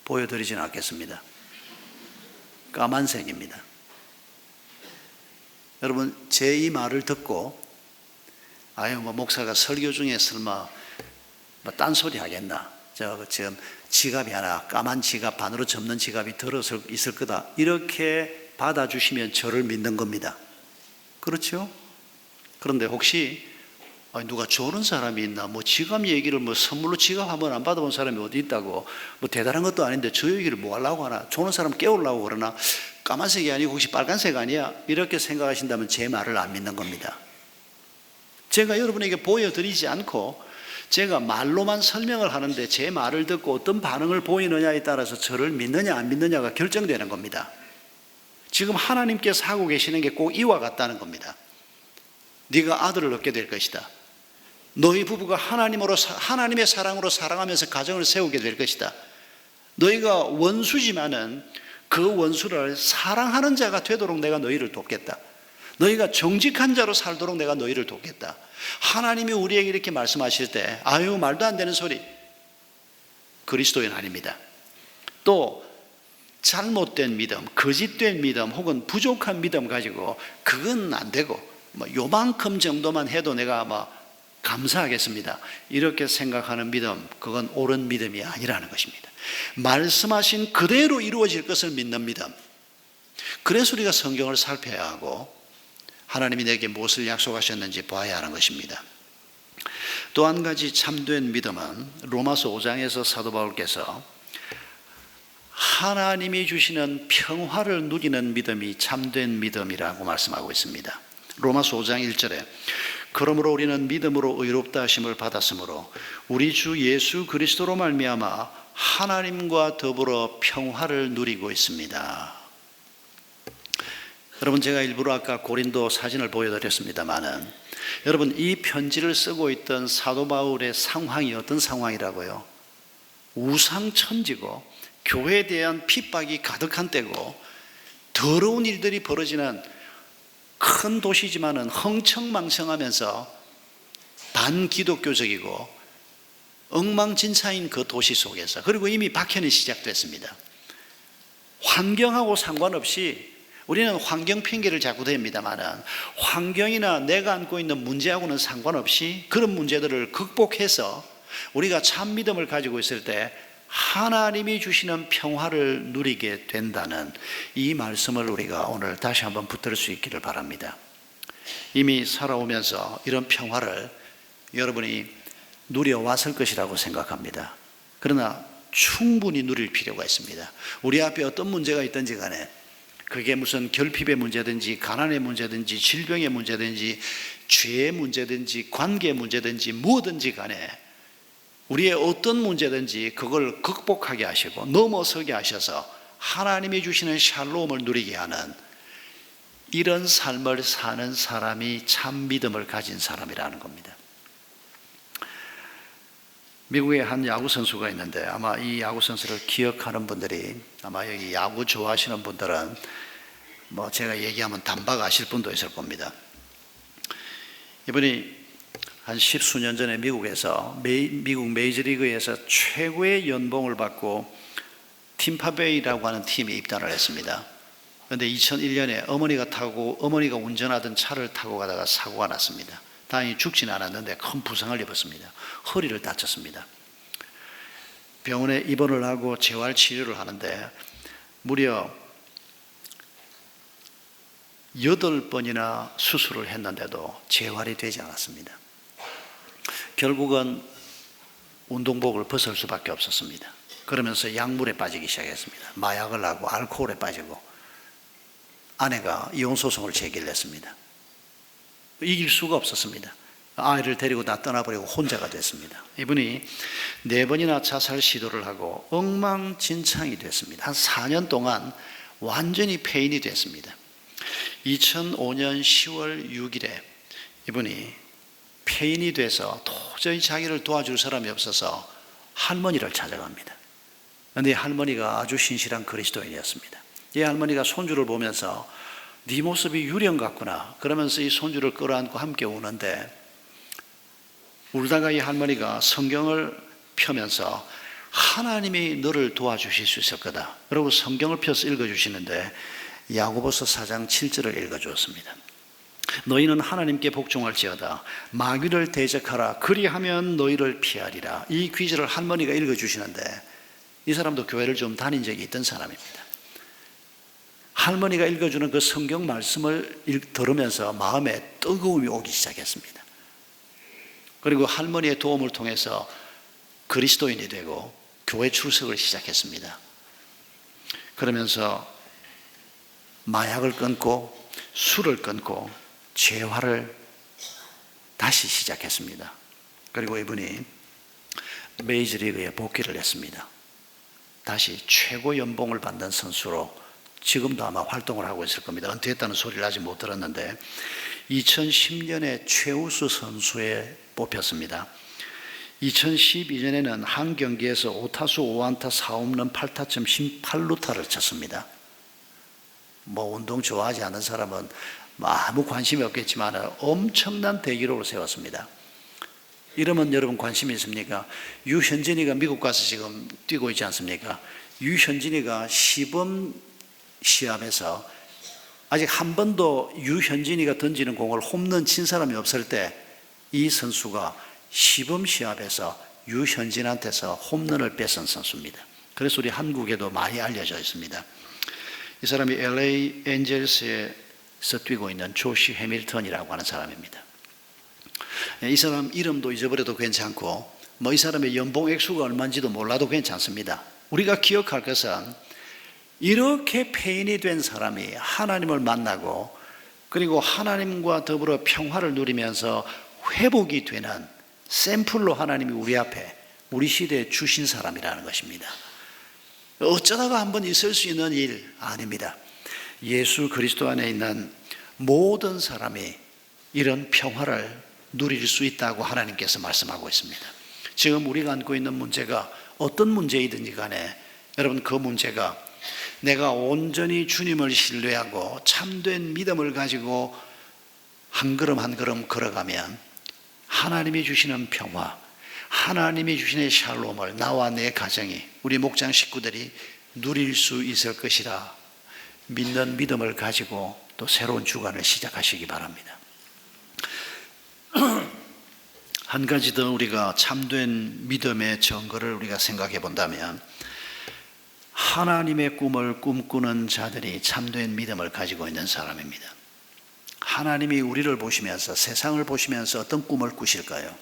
보여드리지는 않겠습니다. 까만색입니다. 여러분, 제 이 말을 듣고 목사가 설교 중에 설마 딴소리 하겠나? 지금 지갑이 하나, 까만 지갑, 반으로 접는 지갑이 들어서 있을 거다, 이렇게 받아주시면 저를 믿는 겁니다. 그렇죠? 그런데 혹시 누가 조는 사람이 있나? 지갑 얘기를 선물로 지갑 한번 안 받아본 사람이 어디 있다고? 대단한 것도 아닌데 저 얘기를 뭐 하려고 하나? 조는 사람 깨우려고 그러나? 까만색이 아니고 혹시 빨간색 아니야? 이렇게 생각하신다면 제 말을 안 믿는 겁니다. 제가 여러분에게 보여드리지 않고 제가 말로만 설명을 하는데 제 말을 듣고 어떤 반응을 보이느냐에 따라서 저를 믿느냐 안 믿느냐가 결정되는 겁니다. 지금 하나님께서 하고 계시는 게 꼭 이와 같다는 겁니다. 네가 아들을 얻게 될 것이다. 너희 부부가 하나님의 사랑으로 사랑하면서 가정을 세우게 될 것이다. 너희가 원수지만은 그 원수를 사랑하는 자가 되도록 내가 너희를 돕겠다. 너희가 정직한 자로 살도록 내가 너희를 돕겠다. 하나님이 우리에게 이렇게 말씀하실 때 말도 안 되는 소리, 그리스도인 아닙니다. 또 잘못된 믿음, 거짓된 믿음 혹은 부족한 믿음 가지고 그건 안 되고 요만큼 정도만 해도 내가 감사하겠습니다, 이렇게 생각하는 믿음, 그건 옳은 믿음이 아니라는 것입니다. 말씀하신 그대로 이루어질 것을 믿는 믿음. 그래서 우리가 성경을 살펴야 하고 하나님이 내게 무엇을 약속하셨는지 봐야 하는 것입니다. 또 한 가지 참된 믿음은 로마서 5장에서 사도 바울께서 하나님이 주시는 평화를 누리는 믿음이 참된 믿음이라고 말씀하고 있습니다. 로마서 5장 1절에 그러므로 우리는 믿음으로 의롭다 하심을 받았으므로 우리 주 예수 그리스도로 말미암아 하나님과 더불어 평화를 누리고 있습니다. 여러분, 제가 일부러 아까 고린도 사진을 보여드렸습니다마는 여러분, 이 편지를 쓰고 있던 사도 바울의 상황이 어떤 상황이라고요? 우상천지고 교회에 대한 핍박이 가득한 때고 더러운 일들이 벌어지는 큰 도시지만은 흥청망청하면서 반기독교적이고 엉망진창인 그 도시 속에서, 그리고 이미 박해는 시작됐습니다. 환경하고 상관없이 우리는 환경 핑계를 자꾸 댑니다만은 환경이나 내가 안고 있는 문제하고는 상관없이 그런 문제들을 극복해서 우리가 참 믿음을 가지고 있을 때 하나님이 주시는 평화를 누리게 된다는 이 말씀을 우리가 오늘 다시 한번 붙들 수 있기를 바랍니다. 이미 살아오면서 이런 평화를 여러분이 누려왔을 것이라고 생각합니다. 그러나 충분히 누릴 필요가 있습니다. 우리 앞에 어떤 문제가 있든지 간에, 그게 무슨 결핍의 문제든지 가난의 문제든지 질병의 문제든지 죄의 문제든지 관계의 문제든지 뭐든지 간에 우리의 어떤 문제든지 그걸 극복하게 하시고 넘어서게 하셔서 하나님이 주시는 샬롬을 누리게 하는 이런 삶을 사는 사람이 참 믿음을 가진 사람이라는 겁니다. 미국에 한 야구 선수가 있는데 아마 이 야구 선수를 기억하는 분들이, 아마 여기 야구 좋아하시는 분들은 제가 얘기하면 단박 아실 분도 있을 겁니다. 이분이 한 10수년 전에 미국에서 미국 메이저리그에서 최고의 연봉을 받고 팀파베이라고 하는 팀에 입단을 했습니다. 그런데 2001년에 어머니가 운전하던 차를 타고 가다가 사고가 났습니다. 다행히 죽지는 않았는데 큰 부상을 입었습니다. 허리를 다쳤습니다. 병원에 입원을 하고 재활 치료를 하는데 무려 8번이나 수술을 했는데도 재활이 되지 않았습니다. 결국은 운동복을 벗을 수밖에 없었습니다. 그러면서 약물에 빠지기 시작했습니다. 마약을 하고 알코올에 빠지고 아내가 이혼소송을 제기를 했습니다. 이길 수가 없었습니다. 아이를 데리고 다 떠나버리고 혼자가 됐습니다. 이분이 4번이나 자살 시도를 하고 엉망진창이 됐습니다. 한 4년 동안 완전히 폐인이 됐습니다. 2005년 10월 6일에 이분이 폐인이 돼서 도저히 자기를 도와줄 사람이 없어서 할머니를 찾아갑니다. 그런데 할머니가 아주 신실한 그리스도인이었습니다. 이 할머니가 손주를 보면서 네 모습이 유령 같구나 그러면서 이 손주를 끌어안고 함께 우는데 울다가 이 할머니가 성경을 펴면서 하나님이 너를 도와주실 수 있을 거다. 그리고 성경을 펴서 읽어주시는데 야고보서 4장 7절을 읽어주었습니다. 너희는 하나님께 복종할지어다. 마귀를 대적하라. 그리하면 너희를 피하리라. 이 귀절을 할머니가 읽어주시는데 이 사람도 교회를 좀 다닌 적이 있던 사람입니다. 할머니가 읽어주는 그 성경 말씀을 들으면서 마음에 뜨거움이 오기 시작했습니다. 그리고 할머니의 도움을 통해서 그리스도인이 되고 교회 출석을 시작했습니다. 그러면서 마약을 끊고 술을 끊고 재활을 다시 시작했습니다. 그리고 이분이 메이저리그에 복귀를 했습니다. 다시 최고 연봉을 받는 선수로 지금도 아마 활동을 하고 있을 겁니다. 은퇴했다는 소리를 아직 못 들었는데 2010년에 최우수 선수에 뽑혔습니다. 2012년에는 한 경기에서 5타수 5안타 4홈런 8타점 18루타를 쳤습니다. 뭐 운동 좋아하지 않는 사람은 아무 관심이 없겠지만 엄청난 대기록을 세웠습니다. 이러면 여러분 관심이 있습니까? 유현진이가 미국 가서 지금 뛰고 있지 않습니까? 유현진이가 시범 시합에서 아직 한 번도 유현진이가 던지는 공을 홈런 친 사람이 없을 때 이 선수가 시범 시합에서 유현진한테서 홈런을 뺏은 선수입니다. 그래서 우리 한국에도 많이 알려져 있습니다. 이 사람이 LA 엔젤스에서 뛰고 있는 조시 해밀턴이라고 하는 사람입니다. 이 사람 이름도 잊어버려도 괜찮고 뭐 이 사람의 연봉 액수가 얼마인지도 몰라도 괜찮습니다. 우리가 기억할 것은 이렇게 폐인이 된 사람이 하나님을 만나고 그리고 하나님과 더불어 평화를 누리면서 회복이 되는 샘플로 하나님이 우리 앞에 우리 시대에 주신 사람이라는 것입니다. 어쩌다가 한번 있을 수 있는 일 아닙니다. 예수 그리스도 안에 있는 모든 사람이 이런 평화를 누릴 수 있다고 하나님께서 말씀하고 있습니다. 지금 우리가 안고 있는 문제가 어떤 문제이든지 간에 여러분 그 문제가 내가 온전히 주님을 신뢰하고 참된 믿음을 가지고 한 걸음 한 걸음 걸어가면 하나님이 주시는 평화, 하나님이 주시는 샬롬을 나와 내 가정이 우리 목장 식구들이 누릴 수 있을 것이라 믿는 믿음을 가지고 또 새로운 주간을 시작하시기 바랍니다. 한 가지 더 우리가 참된 믿음의 증거를 우리가 생각해 본다면 하나님의 꿈을 꿈꾸는 자들이 참된 믿음을 가지고 있는 사람입니다. 하나님이 우리를 보시면서 세상을 보시면서 어떤 꿈을 꾸실까요?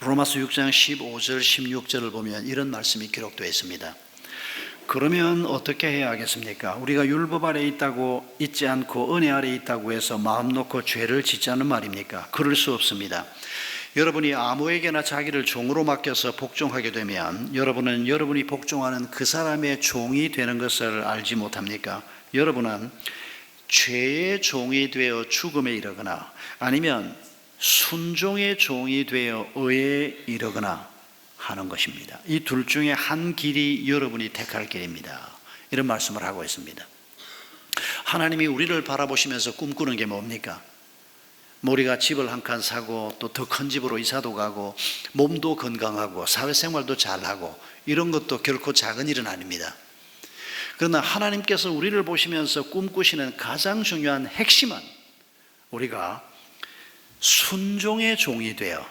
로마서 6장 15절 16절을 보면 이런 말씀이 기록되어 있습니다. 그러면 어떻게 해야 하겠습니까? 우리가 율법 아래 있다고 있지 않고 은혜 아래 있다고 해서 마음 놓고 죄를 짓자는 말입니까? 그럴 수 없습니다. 여러분이 아무에게나 자기를 종으로 맡겨서 복종하게 되면 여러분은 여러분이 복종하는 그 사람의 종이 되는 것을 알지 못합니까? 여러분은 죄의 종이 되어 죽음에 이르거나 아니면 순종의 종이 되어 의에 이르거나 하는 것입니다. 이 둘 중에 한 길이 여러분이 택할 길입니다. 이런 말씀을 하고 있습니다. 하나님이 우리를 바라보시면서 꿈꾸는 게 뭡니까? 우리가 집을 한 칸 사고 또 더 큰 집으로 이사도 가고 몸도 건강하고 사회생활도 잘하고 이런 것도 결코 작은 일은 아닙니다. 그러나 하나님께서 우리를 보시면서 꿈꾸시는 가장 중요한 핵심은 우리가 순종의 종이 되어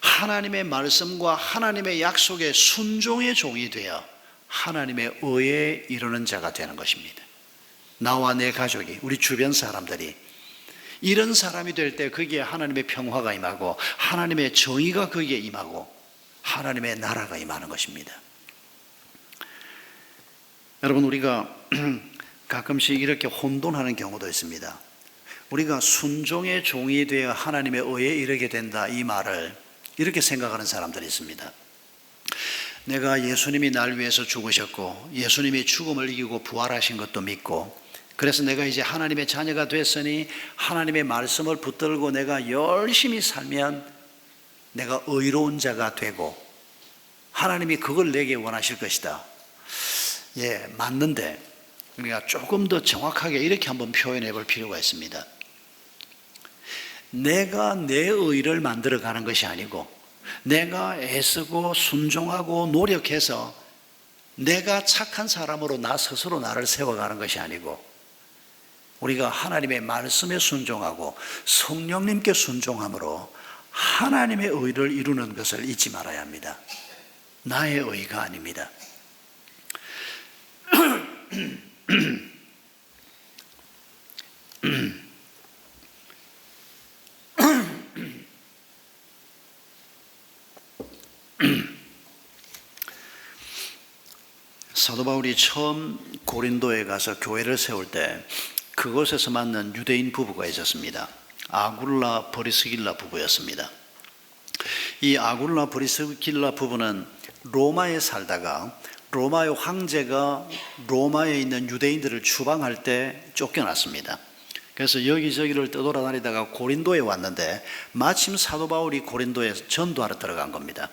하나님의 말씀과 하나님의 약속의 순종의 종이 되어 하나님의 의에 이르는 자가 되는 것입니다. 나와 내 가족이 우리 주변 사람들이 이런 사람이 될 때 거기에 하나님의 평화가 임하고 하나님의 정의가 거기에 임하고 하나님의 나라가 임하는 것입니다. 여러분 우리가 가끔씩 이렇게 혼돈하는 경우도 있습니다. 우리가 순종의 종이 되어 하나님의 의에 이르게 된다 이 말을 이렇게 생각하는 사람들이 있습니다. 내가 예수님이 날 위해서 죽으셨고 예수님이 죽음을 이기고 부활하신 것도 믿고 그래서 내가 이제 하나님의 자녀가 됐으니 하나님의 말씀을 붙들고 내가 열심히 살면 내가 의로운 자가 되고 하나님이 그걸 내게 원하실 것이다. 예, 맞는데 우리가 조금 더 정확하게 이렇게 한번 표현해 볼 필요가 있습니다. 내가 내 의를 만들어 가는 것이 아니고 내가 애쓰고 순종하고 노력해서 내가 착한 사람으로 나 스스로 나를 세워가는 것이 아니고 우리가 하나님의 말씀에 순종하고 성령님께 순종함으로 하나님의 의를 이루는 것을 잊지 말아야 합니다. 나의 의가 아닙니다. 사도 바울이 처음 고린도에 가서 교회를 세울 때 그곳에서 만난 유대인 부부가 있었습니다. 아굴라 브리스길라 부부였습니다. 이 아굴라 브리스길라 부부는 로마에 살다가 로마의 황제가 로마에 있는 유대인들을 추방할 때 쫓겨났습니다. 그래서 여기저기를 떠돌아다니다가 고린도에 왔는데 마침 사도 바울이 고린도에 전도하러 들어간 겁니다.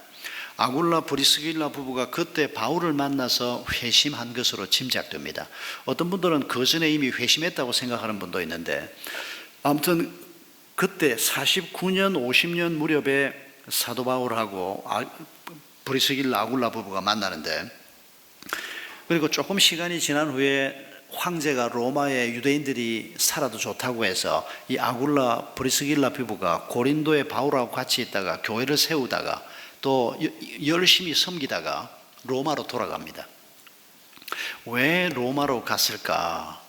아굴라 브리스길라 부부가 그때 바울을 만나서 회심한 것으로 짐작됩니다. 어떤 분들은 그 전에 이미 회심했다고 생각하는 분도 있는데 아무튼 그때 49년 50년 무렵에 사도 바울하고 브리스길라 아굴라 부부가 만나는데 그리고 조금 시간이 지난 후에 황제가 로마의 유대인들이 살아도 좋다고 해서 이 아굴라 브리스길라 부부가 고린도에 바울하고 같이 있다가 교회를 세우다가 또 열심히 섬기다가 로마로 돌아갑니다. 왜 로마로 갔을까?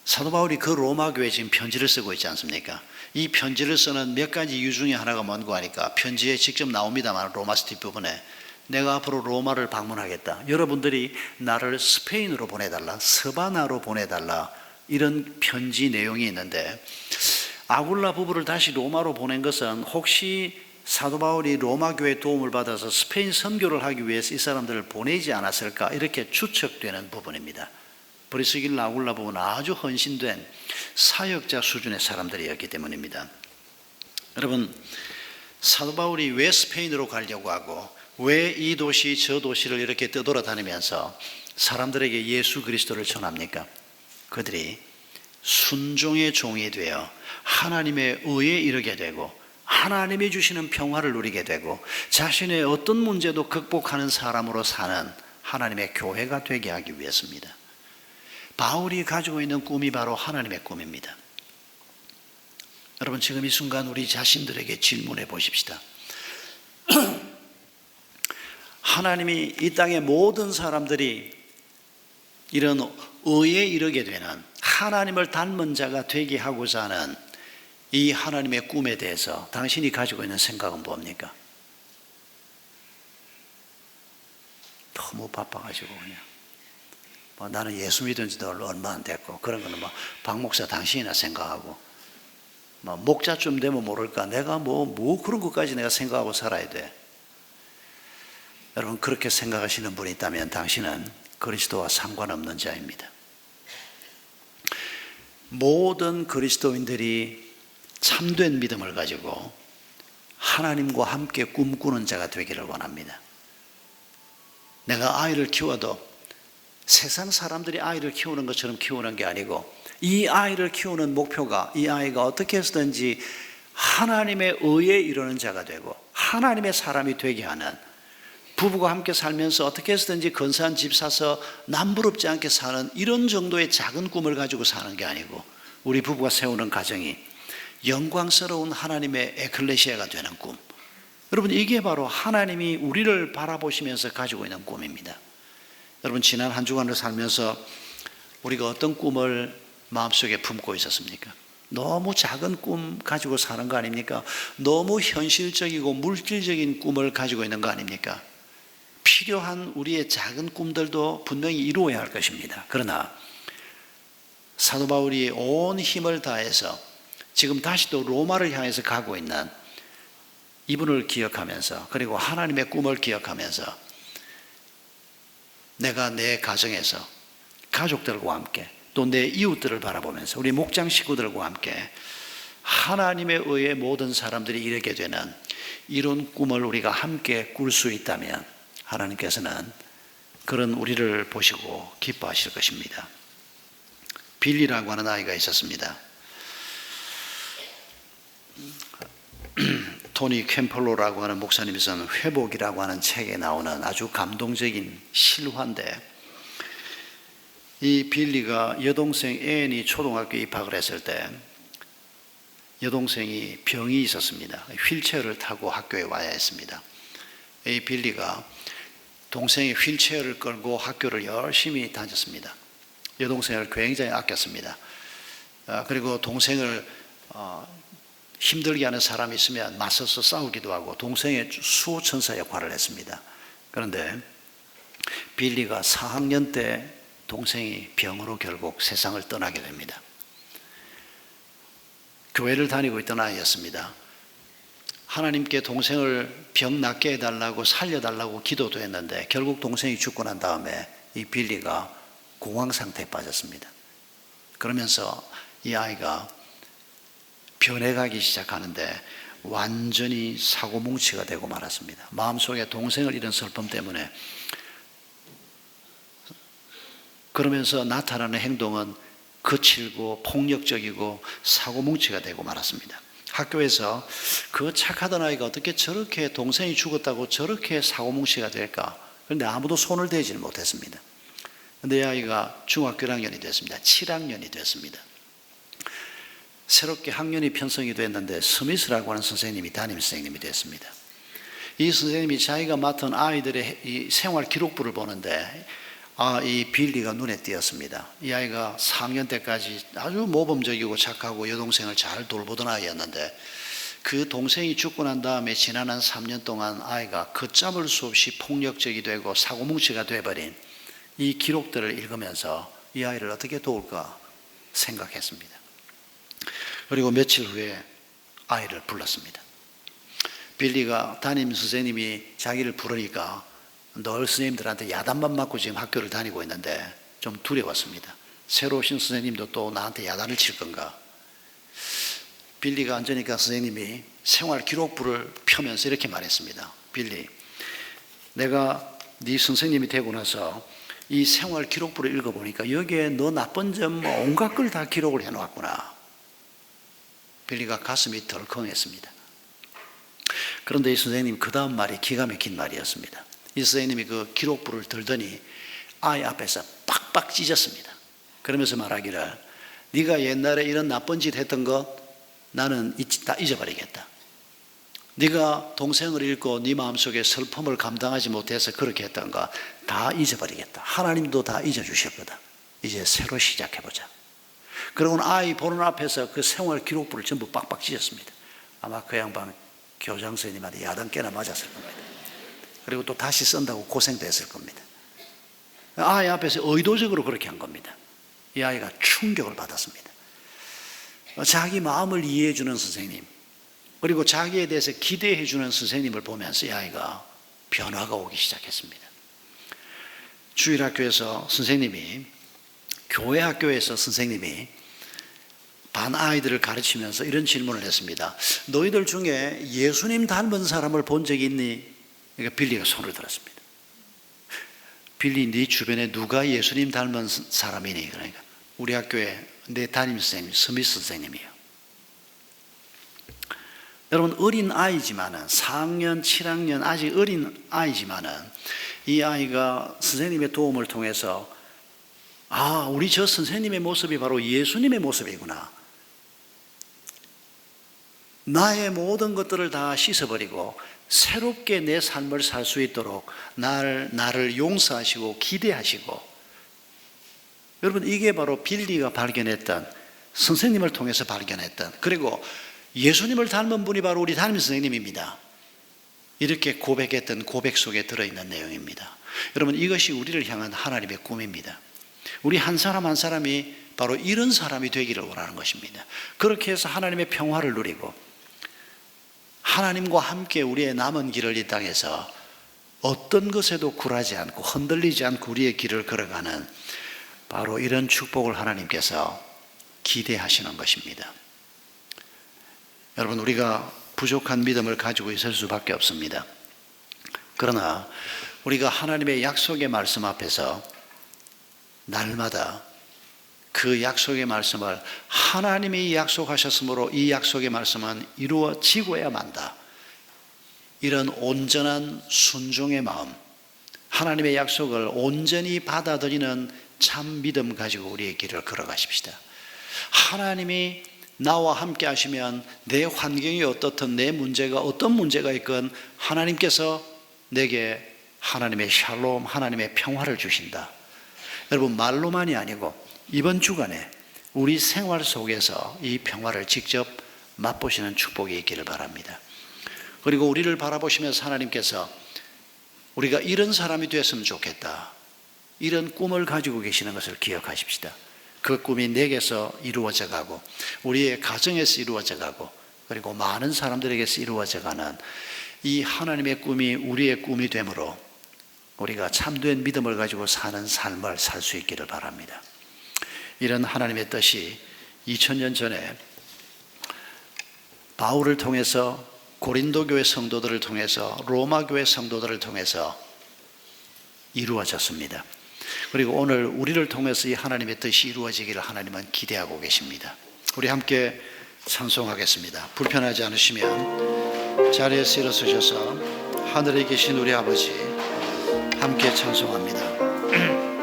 사도 바울이 그 로마 교회에 지금 편지를 쓰고 있지 않습니까? 이 편지를 쓰는 몇 가지 이유 중에 하나가 뭔고 하니까 편지에 직접 나옵니다만 로마서 뒷부분에 내가 앞으로 로마를 방문하겠다. 여러분들이 나를 스페인으로 보내달라. 스바나로 보내달라. 이런 편지 내용이 있는데 아굴라 부부를 다시 로마로 보낸 것은 혹시 사도 바울이 로마 교회의 도움을 받아서 스페인 선교를 하기 위해서 이 사람들을 보내지 않았을까 이렇게 추측되는 부분입니다. 브리스길라 아굴라 부부는 아주 헌신된 사역자 수준의 사람들이었기 때문입니다. 여러분 사도 바울이 왜 스페인으로 가려고 하고 왜 이 도시 저 도시를 이렇게 떠돌아다니면서 사람들에게 예수 그리스도를 전합니까? 그들이 순종의 종이 되어 하나님의 의에 이르게 되고 하나님이 주시는 평화를 누리게 되고 자신의 어떤 문제도 극복하는 사람으로 사는 하나님의 교회가 되게 하기 위해서입니다. 바울이 가지고 있는 꿈이 바로 하나님의 꿈입니다. 여러분 지금 이 순간 우리 자신들에게 질문해 보십시다. 하나님이 이 땅의 모든 사람들이 이런 의에 이르게 되는 하나님을 닮은 자가 되게 하고자 하는 이 하나님의 꿈에 대해서 당신이 가지고 있는 생각은 뭡니까? 너무 바빠가지고 그냥 나는 예수 믿은 지도 얼마 안 됐고 그런 거는 박 목사 당신이나 생각하고 목자쯤 되면 모를까 내가 뭐 그런 것까지 내가 생각하고 살아야 돼. 여러분 그렇게 생각하시는 분이 있다면 당신은 그리스도와 상관없는 자입니다. 모든 그리스도인들이 참된 믿음을 가지고 하나님과 함께 꿈꾸는 자가 되기를 원합니다. 내가 아이를 키워도 세상 사람들이 아이를 키우는 것처럼 키우는 게 아니고 이 아이를 키우는 목표가 이 아이가 어떻게 해서든지 하나님의 의에 이르는 자가 되고 하나님의 사람이 되게 하는 부부가 함께 살면서 어떻게 해서든지 근사한 집 사서 남부럽지 않게 사는 이런 정도의 작은 꿈을 가지고 사는 게 아니고 우리 부부가 세우는 가정이 영광스러운 하나님의 에클레시아가 되는 꿈. 여러분 이게 바로 하나님이 우리를 바라보시면서 가지고 있는 꿈입니다. 여러분 지난 한 주간을 살면서 우리가 어떤 꿈을 마음속에 품고 있었습니까? 너무 작은 꿈 가지고 사는 거 아닙니까? 너무 현실적이고 물질적인 꿈을 가지고 있는 거 아닙니까? 필요한 우리의 작은 꿈들도 분명히 이루어야 할 것입니다. 그러나 사도 바울이 온 힘을 다해서 지금 다시 또 로마를 향해서 가고 있는 이분을 기억하면서 그리고 하나님의 꿈을 기억하면서 내가 내 가정에서 가족들과 함께 또 내 이웃들을 바라보면서 우리 목장 식구들과 함께 하나님의 의에 모든 사람들이 이르게 되는 이런 꿈을 우리가 함께 꿀 수 있다면 하나님께서는 그런 우리를 보시고 기뻐하실 것입니다. 빌리라고 하는 아이가 있었습니다. 토니 캠펄로라고 하는 목사님이 쓴 회복이라고 하는 책에 나오는 아주 감동적인 실화인데, 이 빌리가 여동생 앤이 초등학교에 입학을 했을 때 여동생이 병이 있었습니다. 휠체어를 타고 학교에 와야 했습니다. 이 빌리가 동생이 휠체어를 끌고 학교를 열심히 다녔습니다. 여동생을 굉장히 아꼈습니다. 그리고 동생을 힘들게 하는 사람이 있으면 맞서서 싸우기도 하고 동생의 수호천사 역할을 했습니다. 그런데 빌리가 4학년 때 동생이 병으로 결국 세상을 떠나게 됩니다. 교회를 다니고 있던 아이였습니다. 하나님께 동생을 병 낫게 해달라고 살려달라고 기도도 했는데 결국 동생이 죽고 난 다음에 이 빌리가 공황 상태에 빠졌습니다. 그러면서 이 아이가 변해가기 시작하는데 완전히 사고뭉치가 되고 말았습니다. 마음속에 동생을 잃은 슬픔 때문에. 그러면서 나타나는 행동은 거칠고 폭력적이고 사고뭉치가 되고 말았습니다. 학교에서 그 착하던 아이가 어떻게 저렇게 동생이 죽었다고 저렇게 사고뭉치가 될까? 그런데 아무도 손을 대지를 못했습니다. 그런데 이 아이가 중학교 1학년이 됐습니다. 7학년이 됐습니다. 새롭게 학년이 편성이 됐는데 스미스라고 하는 선생님이 담임 선생님이 됐습니다. 이 선생님이 자기가 맡은 아이들의 이 생활 기록부를 보는데 이 빌리가 눈에 띄었습니다. 이 아이가 4학년 때까지 아주 모범적이고 착하고 여동생을 잘 돌보던 아이였는데 그 동생이 죽고 난 다음에 지난 한 3년 동안 아이가 걷잡을 수 없이 폭력적이 되고 사고뭉치가 돼버린 이 기록들을 읽으면서 이 아이를 어떻게 도울까 생각했습니다. 그리고 며칠 후에 아이를 불렀습니다. 빌리가 담임 선생님이 자기를 부르니까 늘 선생님들한테 야단만 맞고 지금 학교를 다니고 있는데 좀 두려웠습니다. 새로 오신 선생님도 또 나한테 야단을 칠 건가? 빌리가 앉으니까 선생님이 생활 기록부를 펴면서 이렇게 말했습니다. 빌리, 내가 네 선생님이 되고 나서 이 생활 기록부를 읽어보니까 여기에 너 나쁜 점 온갖 걸 다 기록을 해놓았구나. 빌리가 가슴이 덜컹했습니다. 그런데 이 선생님 그 다음 말이 기가 막힌 말이었습니다. 이 선생님이 그 기록부를 들더니 아이 앞에서 빡빡 찢었습니다. 그러면서 말하기를 네가 옛날에 이런 나쁜 짓 했던 것 나는 다 잊어버리겠다. 네가 동생을 잃고 네 마음속에 슬픔을 감당하지 못해서 그렇게 했던 거 다 잊어버리겠다. 하나님도 다 잊어주실 거다. 이제 새로 시작해보자. 그러고는 아이 보는 앞에서 그 생활 기록부를 전부 빡빡 찢었습니다. 아마 그 양반 교장 선생님한테 야단 깨나 맞았을 겁니다. 그리고 또 다시 쓴다고 고생도 했을 겁니다. 아이 앞에서 의도적으로 그렇게 한 겁니다. 이 아이가 충격을 받았습니다. 자기 마음을 이해해 주는 선생님, 그리고 자기에 대해서 기대해 주는 선생님을 보면서 이 아이가 변화가 오기 시작했습니다. 주일학교에서 선생님이, 교회 학교에서 선생님이 반 아이들을 가르치면서 이런 질문을 했습니다. 너희들 중에 예수님 닮은 사람을 본 적이 있니? 그러니까 빌리가 손을 들었습니다. 빌리, 네 주변에 누가 예수님 닮은 사람이니? 그러니까 우리 학교에 내 담임 선생님 스미스 선생님이에요. 여러분, 어린 아이지만은 4학년 7학년 아직 어린 아이지만은 이 아이가 선생님의 도움을 통해서 우리 저 선생님의 모습이 바로 예수님의 모습이구나. 나의 모든 것들을 다 씻어버리고 새롭게 내 삶을 살 수 있도록 나를 용서하시고 기대하시고. 여러분, 이게 바로 빌리가 발견했던, 선생님을 통해서 발견했던, 그리고 예수님을 닮은 분이 바로 우리 담임 선생님입니다. 이렇게 고백했던 고백 속에 들어있는 내용입니다. 여러분, 이것이 우리를 향한 하나님의 꿈입니다. 우리 한 사람 한 사람이 바로 이런 사람이 되기를 원하는 것입니다. 그렇게 해서 하나님의 평화를 누리고 하나님과 함께 우리의 남은 길을 이 땅에서 어떤 것에도 굴하지 않고 흔들리지 않고 우리의 길을 걸어가는 바로 이런 축복을 하나님께서 기대하시는 것입니다. 여러분, 우리가 부족한 믿음을 가지고 있을 수밖에 없습니다. 그러나 우리가 하나님의 약속의 말씀 앞에서 날마다 그 약속의 말씀을 하나님이 약속하셨으므로 이 약속의 말씀은 이루어지고야 만다. 이런 온전한 순종의 마음, 하나님의 약속을 온전히 받아들이는 참 믿음 가지고 우리의 길을 걸어가십시다. 하나님이 나와 함께 하시면 내 환경이 어떻든 내 문제가 어떤 문제가 있건 하나님께서 내게 하나님의 샬롬, 하나님의 평화를 주신다. 여러분, 말로만이 아니고 이번 주간에 우리 생활 속에서 이 평화를 직접 맛보시는 축복이 있기를 바랍니다. 그리고 우리를 바라보시면서 하나님께서 우리가 이런 사람이 됐으면 좋겠다, 이런 꿈을 가지고 계시는 것을 기억하십시다. 그 꿈이 내게서 이루어져 가고 우리의 가정에서 이루어져 가고 그리고 많은 사람들에게서 이루어져 가는 이 하나님의 꿈이 우리의 꿈이 되므로 우리가 참된 믿음을 가지고 사는 삶을 살 수 있기를 바랍니다. 이런 하나님의 뜻이 2000년 전에 바울을 통해서, 고린도 교회 성도들을 통해서, 로마 교회 성도들을 통해서 이루어졌습니다. 그리고 오늘 우리를 통해서 이 하나님의 뜻이 이루어지기를 하나님은 기대하고 계십니다. 우리 함께 찬송하겠습니다. 불편하지 않으시면 자리에서 일어서셔서 하늘에 계신 우리 아버지 함께 찬송합니다.